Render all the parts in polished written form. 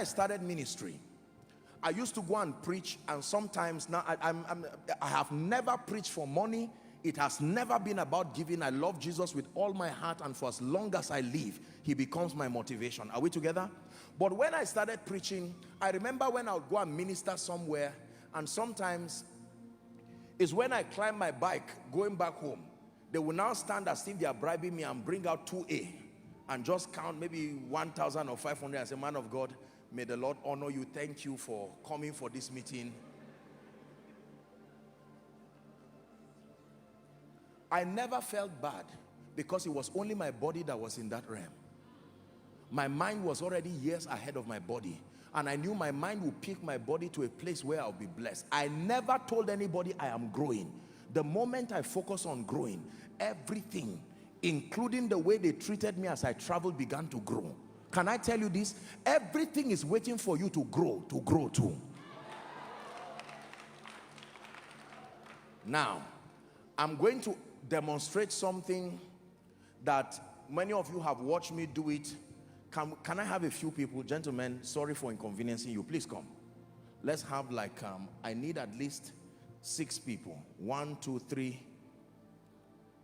I started ministry, I used to go and preach, and sometimes now I have never preached for money. It has never been about giving. I love Jesus with all my heart, and for as long as I live, he becomes my motivation. Are we together? But when I started preaching, I remember when I would go and minister somewhere, and sometimes it's when I climb my bike going back home, they will now stand as if they are bribing me and bring out 2A and just count maybe 1,000 or 500 and say, man of God, may the Lord honor you. Thank you for coming for this meeting. I never felt bad because it was only my body that was in that realm. My mind was already years ahead of my body, and I knew my mind would pick my body to a place where I'll be blessed. I never told anybody I am growing. The moment I focus on growing, everything, including the way they treated me as I traveled, began to grow. Can I tell you this? Everything is waiting for you to grow too. Now, I'm going to demonstrate something that many of you have watched me do it. Can I have a few people? Gentlemen, sorry for inconveniencing you. Please come. Let's have like, I need at least 6 people. 1, 2, 3.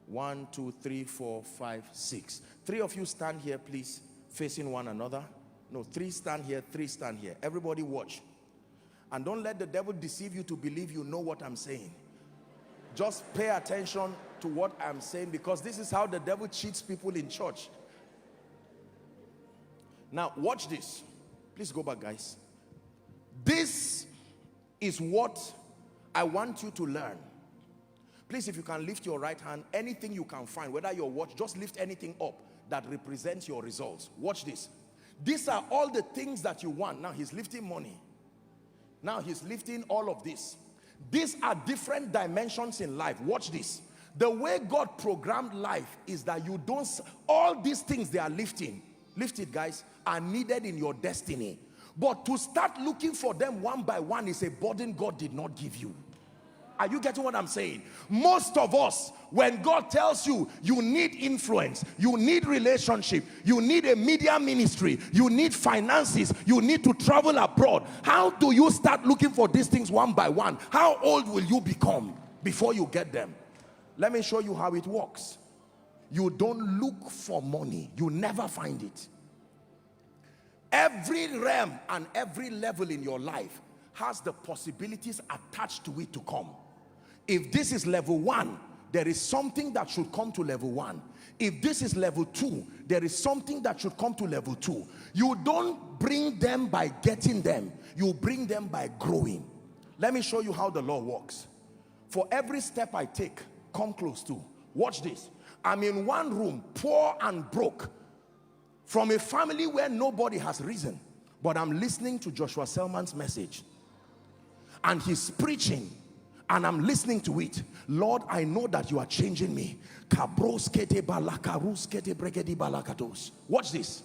1, 2, 3, 4, 5, 6. 3 of you stand here, please, facing one another. No, 3 stand here, 3 stand here. Everybody watch. And don't let the devil deceive you to believe you know what I'm saying. Just pay attention to what I'm saying, because this is how the devil cheats people in church. Now, watch this. Please go back, guys. This is what I want you to learn. Please, if you can lift your right hand, anything you can find, whether your watch, just lift anything up that represents your results. Watch this. These are all the things that you want. Now, he's lifting money. Now, he's lifting all of this. These are different dimensions in life. Watch this. The way God programmed life is that you don't, all these things they are lifting, lift it, guys, are needed in your destiny. But to start looking for them one by one is a burden God did not give you. Are you getting what I'm saying? Most of us, when God tells you, you need influence, you need relationship, you need a media ministry, you need finances, you need to travel abroad, how do you start looking for these things one by one? How old will you become before you get them? Let me show you how it works. You don't look for money. You never find it. Every realm and every level in your life has the possibilities attached to it to come. If this is level 1, there is something that should come to level 1. If this is level 2, there is something that should come to level 2. You don't bring them by getting them. You bring them by growing. Let me show you how the law works. For every step I take, come close to. Watch this. I'm in one room, poor and broke, from a family where nobody has risen, but I'm listening to Joshua Selman's message, and he's preaching, and I'm listening to it. Lord, I know that you are changing me. Watch this.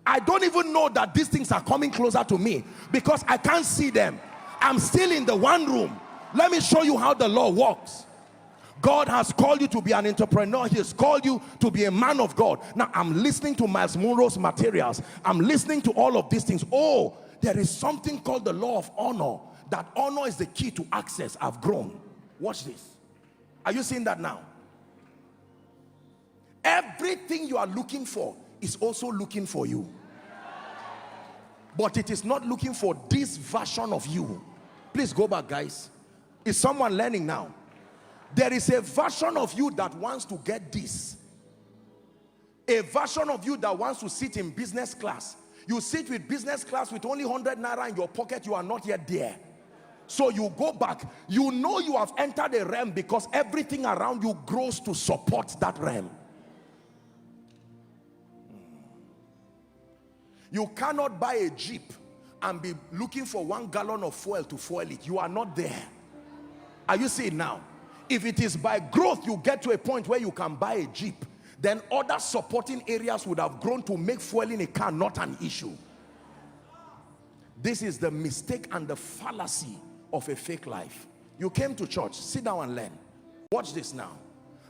I don't even know that these things are coming closer to me because I can't see them. I'm still in the one room. Let me show you how the law works. God has called you to be an entrepreneur. He has called you to be a man of God. Now I'm listening to Miles Monroe's materials. I'm listening to all of these things. Oh, there is something called the law of honor. That honor is the key to access. I've grown. Watch this. Are you seeing that now? Everything you are looking for is also looking for you. But it is not looking for this version of you. Please go back, guys. Is someone learning now? There is a version of you that wants to get this. A version of you that wants to sit in business class. You sit with business class with only 100 naira in your pocket. You are not yet there. So you go back. You know you have entered a realm because everything around you grows to support that realm. You cannot buy a Jeep and be looking for 1 gallon of fuel to fuel it. You are not there. Are you seeing now? If it is by growth you get to a point where you can buy a Jeep, then other supporting areas would have grown to make fueling a car not an issue. This is the mistake and the fallacy of a fake life. You came to church, sit down and learn. Watch this now.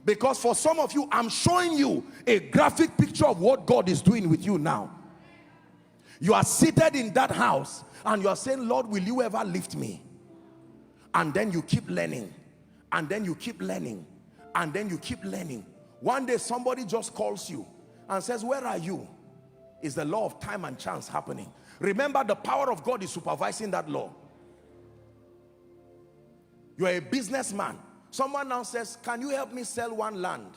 Because for some of you, I'm showing you a graphic picture of what God is doing with you now. You are seated in that house and you are saying, Lord, will you ever lift me? And then you keep learning, and then you keep learning, and then you keep learning. One day somebody just calls you and says, where are you? It's the law of time and chance happening. Remember, the power of God is supervising that law. You're a businessman. Someone now says, can you help me sell one land?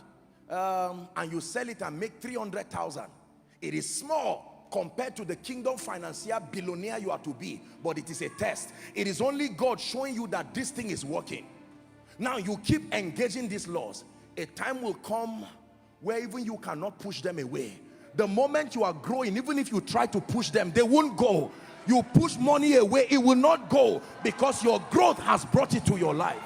And you sell it and make 300,000. It is small compared to the kingdom financier billionaire you are to be, but it is a test. It is only God showing you that this thing is working. Now you keep engaging these laws. A time will come where even you cannot push them away. The moment you are growing, even if you try to push them, they won't go. You push money away, it will not go, because your growth has brought it to your life.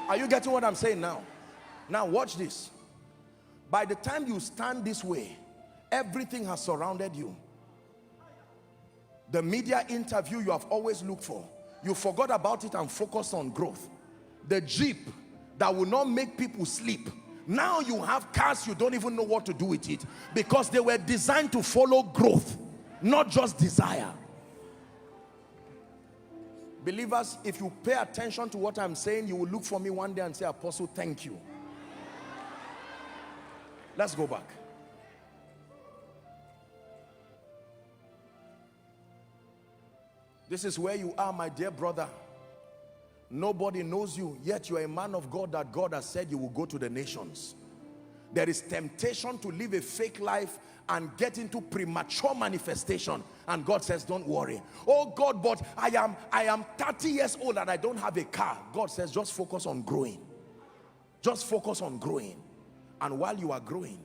Are you getting what I'm saying now? Now watch this. By the time you stand this way, everything has surrounded you. The media interview you have always looked for, you forgot about it and focused on growth. The Jeep that will not make people sleep. Now you have cars, you don't even know what to do with it, because they were designed to follow growth, not just desire. Believers, if you pay attention to what I'm saying, you will look for me one day and say, Apostle, thank you. Let's go back. This is where you are, my dear brother. Nobody knows you, yet you are a man of God that God has said you will go to the nations. There is temptation to live a fake life and get into premature manifestation, and God says, don't worry. Oh God, but I am 30 years old and I don't have a car. God says, just focus on growing. Just focus on growing. And while you are growing,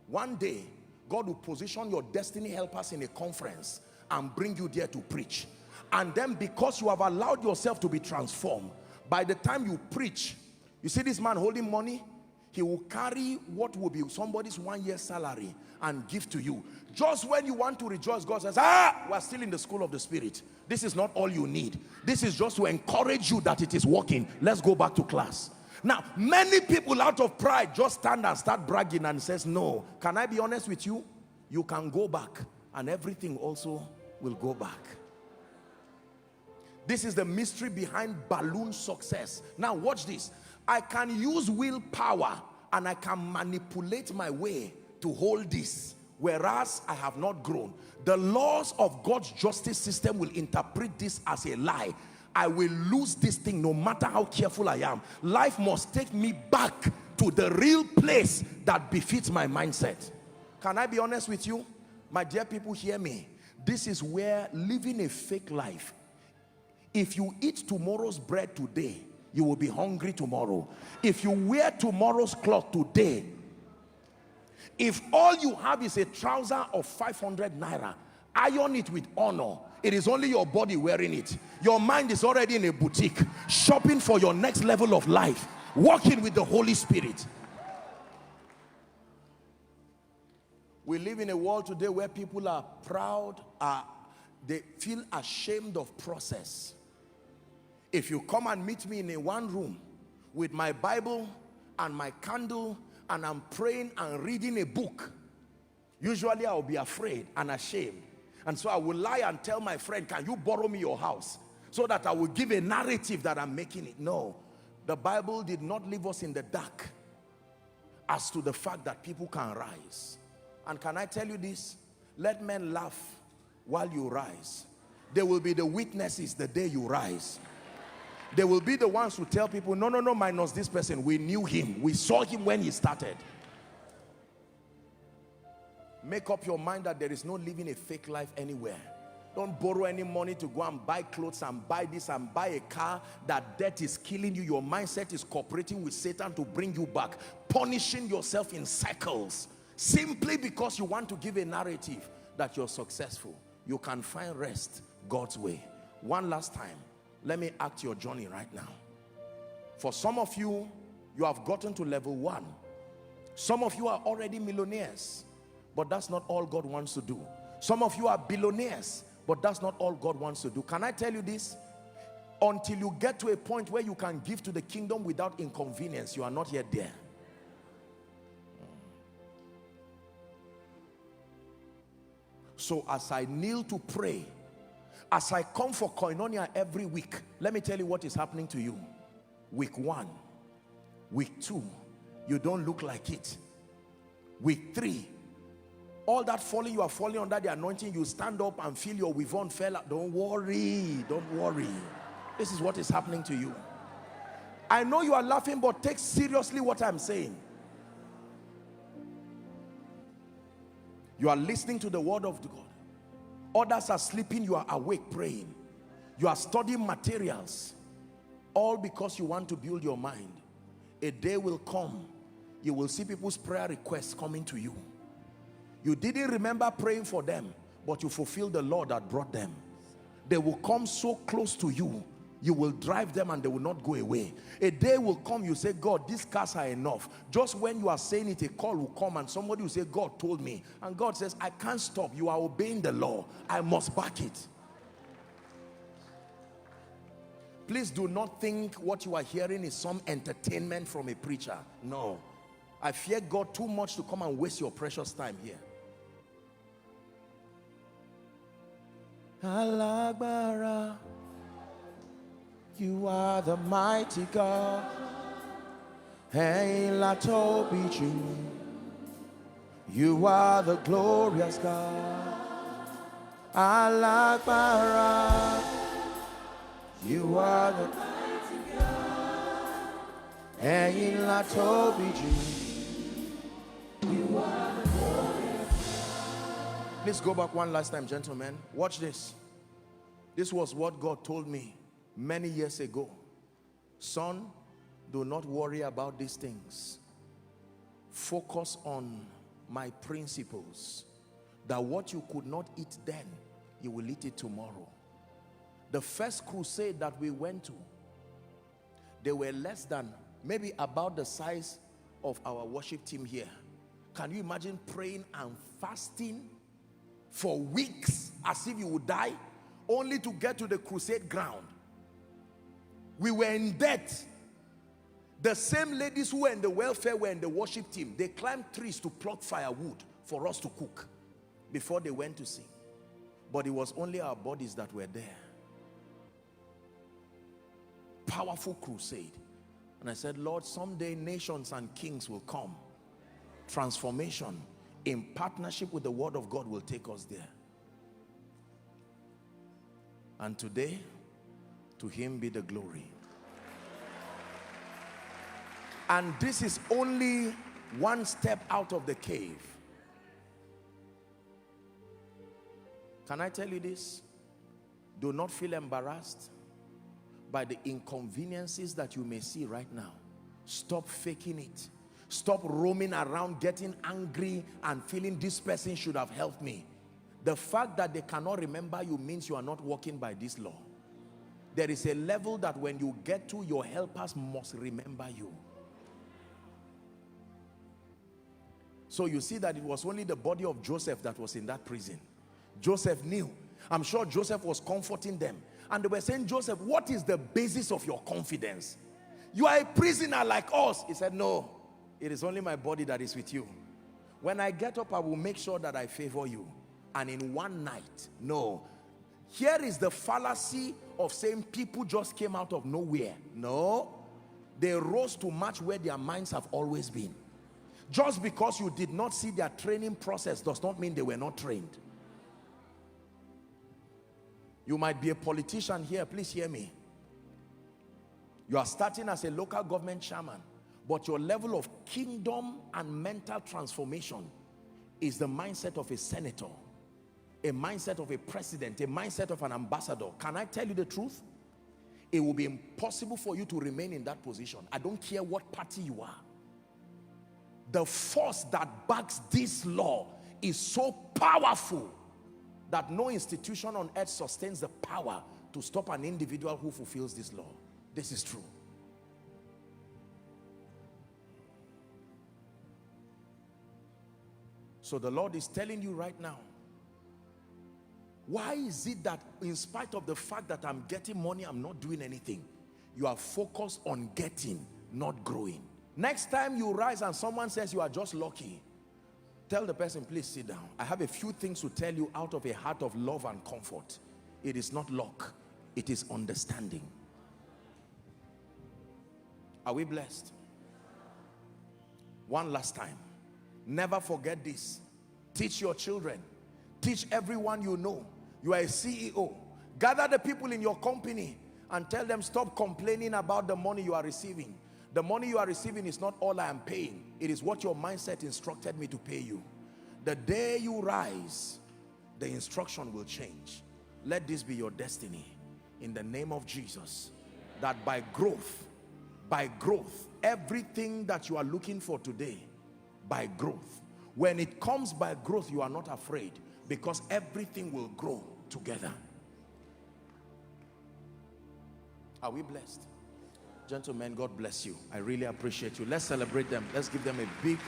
one day God will position your destiny helpers in a conference and bring you there to preach. And then, because you have allowed yourself to be transformed, by the time you preach, you see this man holding money, he will carry what will be somebody's 1 year salary and give to you. Just when you want to rejoice, God says, we're still in the school of the Spirit. This is not all you need. This is just to encourage you that it is working. Let's go back to class. Now, many people out of pride just stand and start bragging and says, no. Can I be honest with you? You can go back and everything also will go back. This is the mystery behind balloon success. Now watch this. I can use willpower and I can manipulate my way to hold this, whereas I have not grown. The laws of God's justice system will interpret this as a lie. I will lose this thing no matter how careful I am. Life must take me back to the real place that befits my mindset. Can I be honest with you? My dear people, hear me. This is where living a fake life, if you eat tomorrow's bread today, you will be hungry tomorrow. If you wear tomorrow's cloth today, if all you have is a trouser of 500 naira, iron it with honor. It is only your body wearing it. Your mind is already in a boutique, shopping for your next level of life, walking with the Holy Spirit. We live in a world today where people are proud, they feel ashamed of process. If you come and meet me in a one room with my Bible and my candle and I'm praying and reading a book, usually I'll be afraid and ashamed. And so I will lie and tell my friend, can you borrow me your house? So that I will give a narrative that I'm making it. No, the Bible did not leave us in the dark as to the fact that people can rise. And can I tell you this? Let men laugh while you rise. They will be the witnesses the day you rise. They will be the ones who tell people, no, minus this person. We knew him. We saw him when he started. Make up your mind that there is no living a fake life anywhere. Don't borrow any money to go and buy clothes and buy this and buy a car. That debt is killing you. Your mindset is cooperating with Satan to bring you back. Punishing yourself in cycles. Simply because you want to give a narrative that you're successful. You can find rest God's way. One last time. Let me act your journey right now. For some of you, you have gotten to level 1. Some of you are already millionaires, but that's not all God wants to do. Some of you are billionaires, but that's not all God wants to do. Can I tell you this? Until you get to a point where you can give to the kingdom without inconvenience, you are not yet there. So as I kneel to pray, as I come for Koinonia every week, let me tell you what is happening to you. Week 1, week 2, you don't look like it. Week 3, all that falling, you are falling under the anointing, you stand up and feel your weave-on fell out. Don't worry, don't worry. This is what is happening to you. I know you are laughing, but take seriously what I'm saying. You are listening to the word of God. Others are sleeping, you are awake praying. You are studying materials, all because you want to build your mind. A day will come, you will see people's prayer requests coming to you. You didn't remember praying for them, but you fulfilled the law that brought them. They will come so close to you, you will drive them and they will not go away. A day will come, you say, God, these cars are enough. Just when you are saying it, a call will come and somebody will say, God told me. And God says, I can't stop. You are obeying the law. I must back it. Please do not think what you are hearing is some entertainment from a preacher. No. I fear God too much to come and waste your precious time here. Alagbara, you are the mighty God. Hey, Latobiju, you are the glorious God. Alagbara, you are the mighty God. Hey, Latobiju, you are the glorious God. Please go back one last time, gentlemen. Watch this. This was what God told me many years ago. Son, do not worry about these things. Focus on my principles, that what you could not eat then, you will eat it tomorrow. The first crusade that we went to, they were less than, maybe about the size of our worship team here. Can you imagine praying and fasting for weeks as if you would die, only to get to the crusade ground? We were in debt. The same ladies who were in the welfare were in the worship team. They climbed trees to pluck firewood for us to cook before they went to sing. But it was only our bodies that were there. Powerful crusade. And I said, Lord, someday nations and kings will come. Transformation in partnership with the word of God will take us there. And today, to him be the glory. And this is only one step out of the cave. Can I tell you this? Do not feel embarrassed by the inconveniences that you may see right now. Stop faking it. Stop roaming around getting angry and feeling this person should have helped me. The fact that they cannot remember you means you are not walking by this law. There is a level that when you get to, your helpers must remember you. So you see that it was only the body of Joseph that was in that prison. Joseph knew. I'm sure Joseph was comforting them. And they were saying, Joseph, what is the basis of your confidence? You are a prisoner like us. He said, no, it is only my body that is with you. When I get up, I will make sure that I favor you. And in one night, no. Here is the fallacy of saying people just came out of nowhere. No. They rose to match where their minds have always been. Just because you did not see their training process does not mean they were not trained. You might be a politician here, please hear me. You are starting as a local government chairman, but your level of kingdom and mental transformation is the mindset of a senator, a mindset of a president, a mindset of an ambassador. Can I tell you the truth? It will be impossible for you to remain in that position. I don't care what party you are. The force that backs this law is so powerful that no institution on earth sustains the power to stop an individual who fulfills this law. This is true. So the Lord is telling you right now, why is it that in spite of the fact that I'm getting money, I'm not doing anything? You are focused on getting, not growing. Next time you rise and someone says you are just lucky, Tell the person, please sit down. I have a few things to tell you out of a heart of love and comfort. It is not luck, it is understanding. Are we blessed? One last time. Never forget this. Teach your children. Teach everyone you know. You are a CEO. Gather the people in your company and tell them, stop complaining about the money you are receiving. The money you are receiving is not all I am paying. It is what your mindset instructed me to pay you. The day you rise, the instruction will change. Let this be your destiny in the name of Jesus. That by growth, everything that you are looking for today, by growth. When it comes by growth, you are not afraid, because everything will grow together. Are we blessed? Gentlemen, God bless you. I really appreciate you. Let's celebrate them. Let's give them a big